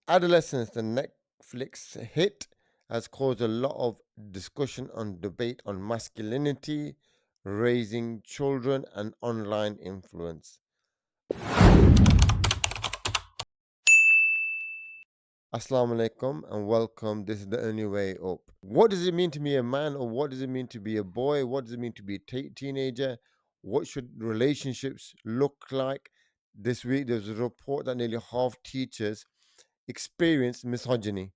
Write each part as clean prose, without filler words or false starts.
Adolescence, the Netflix hit, has caused a lot of discussion and debate on masculinity, raising children, and online influence. Assalamu alaikum and welcome. This is the only way up. What does it mean to be a man, or what does it mean to be a boy? What does it mean to be a teenager? What should relationships look like? This week, there's a report that nearly half teachers experience misogyny.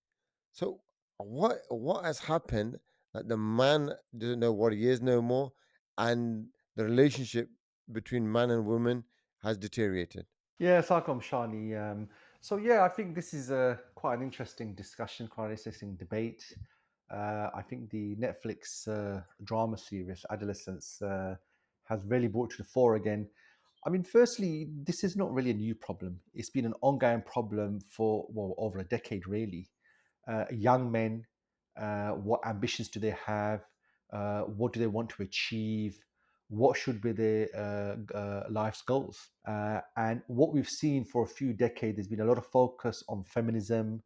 So what has happened that the man doesn't know what he is no more, and the relationship between man and woman has deteriorated? Yeah, Sarkom Shani. So I think this is quite an interesting discussion, quite an interesting debate. I think the Netflix drama series Adolescence has really brought to the fore again. I mean, firstly, this is not really a new problem. It's been an ongoing problem for over a decade, really. Young men, what ambitions do they have? What do they want to achieve? What should be their life's goals? And what we've seen for a few decades, there's been a lot of focus on feminism.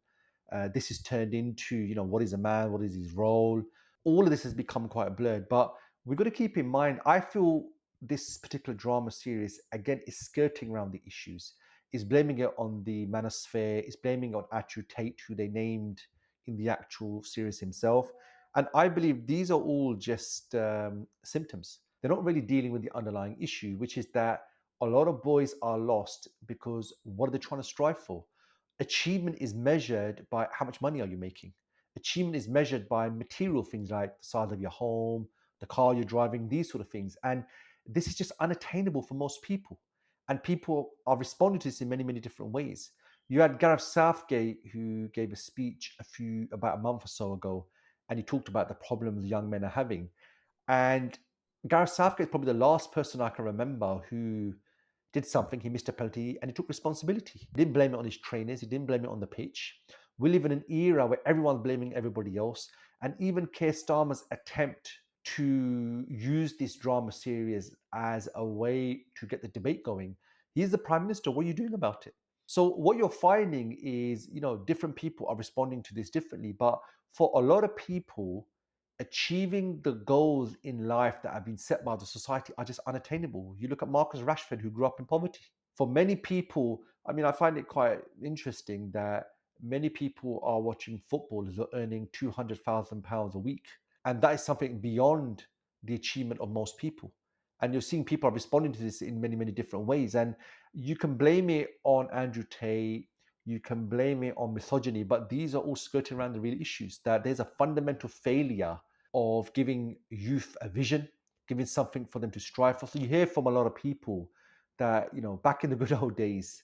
This is turned into, what is a man? What is his role? All of this has become quite blurred. But we've got to keep in mind, I feel this particular drama series, again, is skirting around the issues, is blaming it on the manosphere, is blaming it on Andrew Tate, who they named in the actual series himself. And I believe these are all just symptoms. They're not really dealing with the underlying issue, which is that a lot of boys are lost because what are they trying to strive for? Achievement is measured by how much money are you making. Achievement is measured by material things like the size of your home, the car you're driving, these sort of things. And this is just unattainable for most people. And people are responding to this in many, many different ways. You had Gareth Southgate, who gave a speech about a month or so ago, and he talked about the problems young men are having. And Gareth Southgate is probably the last person I can remember who did something, he missed a penalty, and he took responsibility. He didn't blame it on his trainers, he didn't blame it on the pitch. We live in an era where everyone's blaming everybody else, and even Keir Starmer's attempt to use this drama series as a way to get the debate going. He's the Prime Minister. What are you doing about it? So what you're finding is, different people are responding to this differently. But for a lot of people, achieving the goals in life that have been set by the society are just unattainable. You look at Marcus Rashford, who grew up in poverty. For many people, I mean, I find it quite interesting that many people are watching footballers who are earning £200,000 a week. And that is something beyond the achievement of most people. And you're seeing people are responding to this in many, many different ways. And you can blame it on Andrew Tate, you can blame it on misogyny, but these are all skirting around the real issues that there's a fundamental failure of giving youth a vision, giving something for them to strive for. So you hear from a lot of people that, back in the good old days,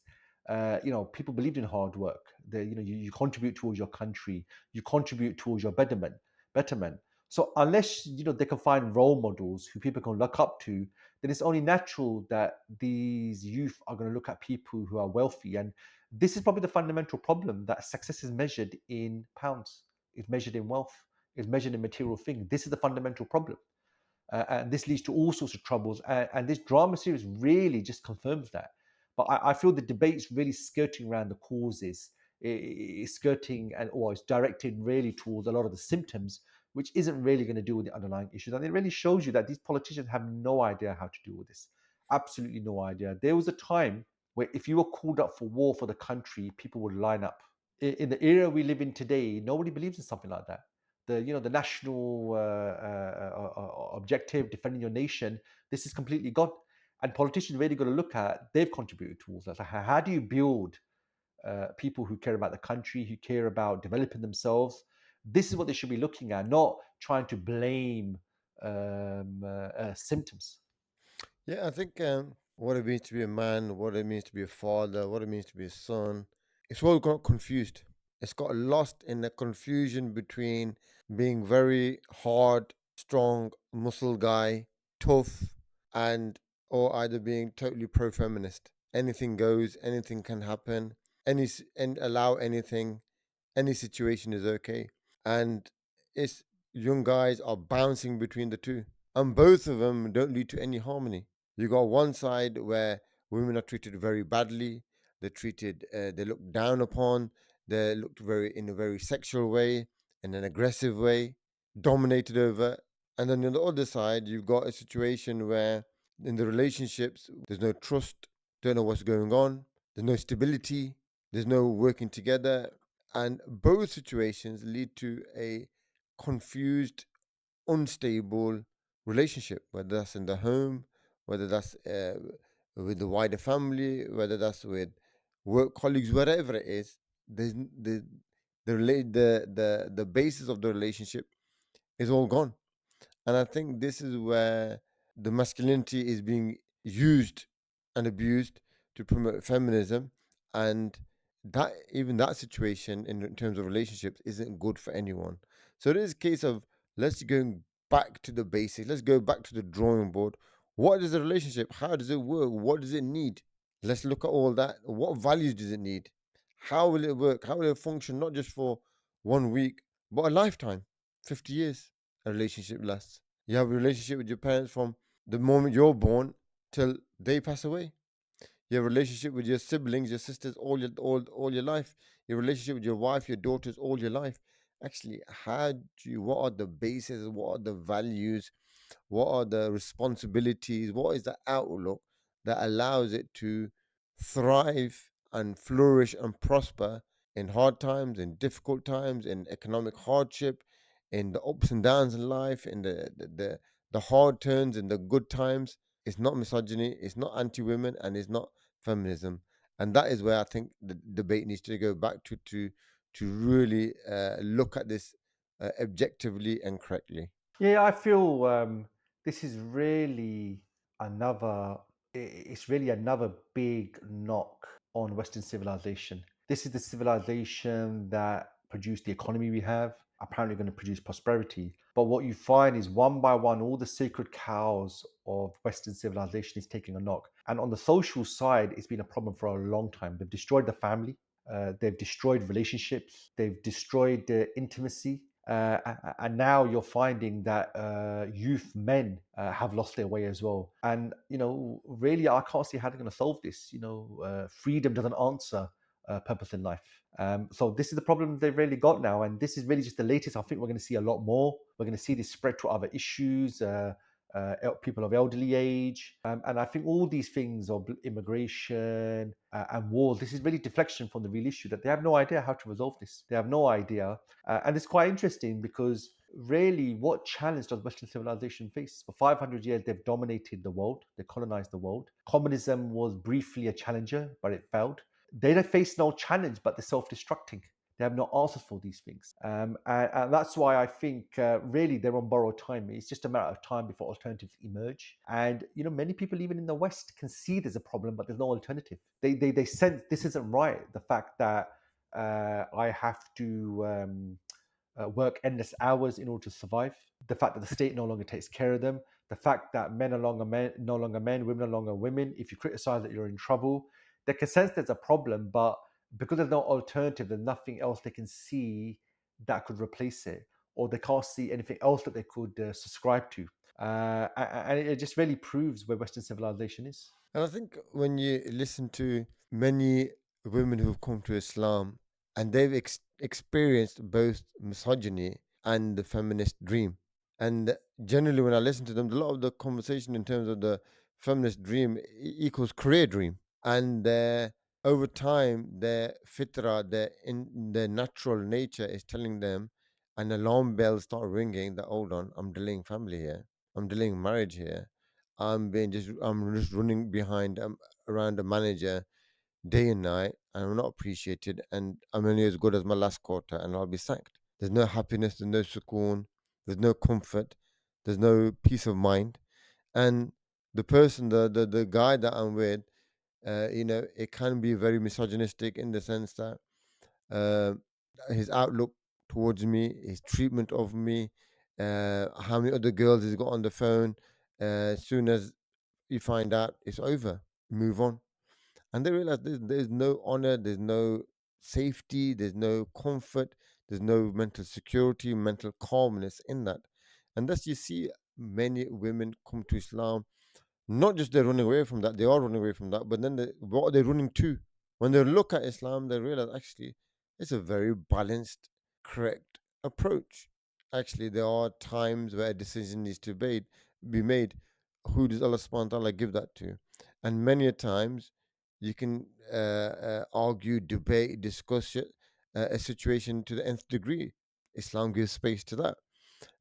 people believed in hard work. You contribute towards your country, you contribute towards your betterment. So unless they can find role models who people can look up to, then it's only natural that these youth are going to look at people who are wealthy. And this is probably the fundamental problem, that success is measured in pounds, it's measured in wealth, it's measured in material things. This is the fundamental problem. And this leads to all sorts of troubles. And this drama series really just confirms that. But I feel the debate's really skirting around the causes. It's skirting or it's directed really towards a lot of the symptoms, which isn't really going to deal with the underlying issues. And it really shows you that these politicians have no idea how to deal with this. Absolutely no idea. There was a time where if you were called up for war for the country, people would line up. In the era we live in today, nobody believes in something like that. The national objective, defending your nation, this is completely gone. And politicians really got to look at, they've contributed towards that. So how do you build people who care about the country, who care about developing themselves? This is what they should be looking at, not trying to blame symptoms. Yeah, I think what it means to be a man, what it means to be a father, what it means to be a son, it's all got confused. It's got lost in the confusion between being very hard, strong, muscle guy, tough, and or either being totally pro-feminist. Anything goes, anything can happen, and allow anything, any situation is okay. And it's young guys are bouncing between the two, and both of them don't lead to any harmony. You got one side where women are treated very badly, they're treated, they look down upon, They're looked very in a very sexual way, in an aggressive way, dominated over. And then on the other side, you've got a situation where in the relationships, there's no trust, don't know what's going on, there's no stability, there's no working together. And both situations lead to a confused, unstable relationship, whether that's in the home, whether that's with the wider family, whether that's with work colleagues, whatever it is. There's the basis of the relationship is all gone. And I think this is where the masculinity is being used and abused to promote feminism. And that even that situation in terms of relationships isn't good for anyone. So it is a case of let's go back to the basics. Let's go back to the drawing board. What is a relationship? How does it work? What does it need? Let's look at all that. What values does it need? How will it work? How will it function not just for 1 week, but a lifetime? 50 years a relationship lasts. You have a relationship with your parents from the moment you're born till they pass away. You have a relationship with your siblings, your sisters, all your life. Your relationship with your wife, your daughters, all your life. Actually, how do you? What are the bases? What are the values? What are the responsibilities? What is the outlook that allows it to thrive and flourish and prosper in hard times, in difficult times, in economic hardship, in the ups and downs in life, in the hard turns, in the good times? It's not misogyny, it's not anti women, and it's not feminism. And that is where I think the debate needs to go back to really look at this objectively and correctly. Yeah, I feel this is really another. It's really another big knock on Western civilization. This is the civilization that produced the economy we have. Apparently, going to produce prosperity. But what you find is one by one, all the sacred cows of Western civilization is taking a knock. And on the social side, it's been a problem for a long time. They've destroyed the family. They've destroyed relationships. They've destroyed intimacy. And now you're finding that youth men have lost their way as well. And really, I can't see how they're going to solve this. Freedom doesn't answer purpose in life. So this is the problem they've really got now, and this is really just the latest. I think we're going to see a lot more. We're going to see this spread to other issues. People of elderly age, and I think all these things of immigration and wars. This is really deflection from the real issue that they have no idea how to resolve this. They have no idea, and it's quite interesting because really, what challenge does Western civilization face? For 500 years, they've dominated the world. They colonized the world. Communism was briefly a challenger, but it failed. They don't face no challenge, but they're self-destructing. They have no answers for these things. And that's why I think really they're on borrowed time. It's just a matter of time before alternatives emerge. And, many people even in the West can see there's a problem, but there's no alternative. They sense this isn't right. The fact that I have to work endless hours in order to survive. The fact that the state no longer takes care of them. The fact that men are no longer men, women are no longer women. If you criticize that, you're in trouble. They can sense there's a problem, but because there's no alternative, there's nothing else they can see that could replace it, or they can't see anything else that they could subscribe to. And it just really proves where Western civilization is. And I think when you listen to many women who've come to Islam and they've experienced both misogyny and the feminist dream. And generally, when I listen to them, a lot of the conversation in terms of the feminist dream equals career dream. And over time, their fitra, their natural nature is telling them, an alarm bell start ringing that, hold on, I'm delaying family here. I'm delaying marriage here. I'm just running behind around a manager day and night, and I'm not appreciated, and I'm only as good as my last quarter, and I'll be sacked. There's no happiness, there's no sukoon, there's no comfort, there's no peace of mind, and the person, the guy that I'm with, it can be very misogynistic in the sense that uh, his outlook towards me, his treatment of me, how many other girls he's got on the phone. As soon as you find out, it's over. Move on. And they realize there's no honor, there's no safety, there's no comfort, there's no mental security, mental calmness in that. And thus you see many women come to Islam, not just they're running away from that, they are running away from that, but then what are they running to? When they look at Islam, they realize actually It's a very balanced, correct approach. Actually, there are times where a decision needs to be made. Who does Allah subhanahu wa ta'ala give that to? And many a times you can argue, debate, discuss it, a situation to the nth degree. Islam gives space to that.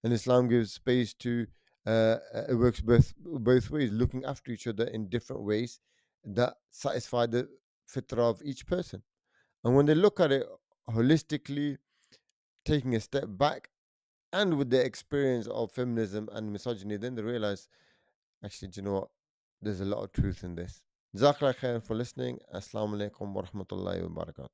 And Islam gives space to it works both ways, looking after each other in different ways that satisfy the fitrah of each person. And when they look at it holistically, taking a step back, and with the experience of feminism and misogyny, then they realize, actually, do you know what? There's a lot of truth in this. Jazakallah khair for listening. Assalamu alaikum wa rahmatullahi wa barakatuh.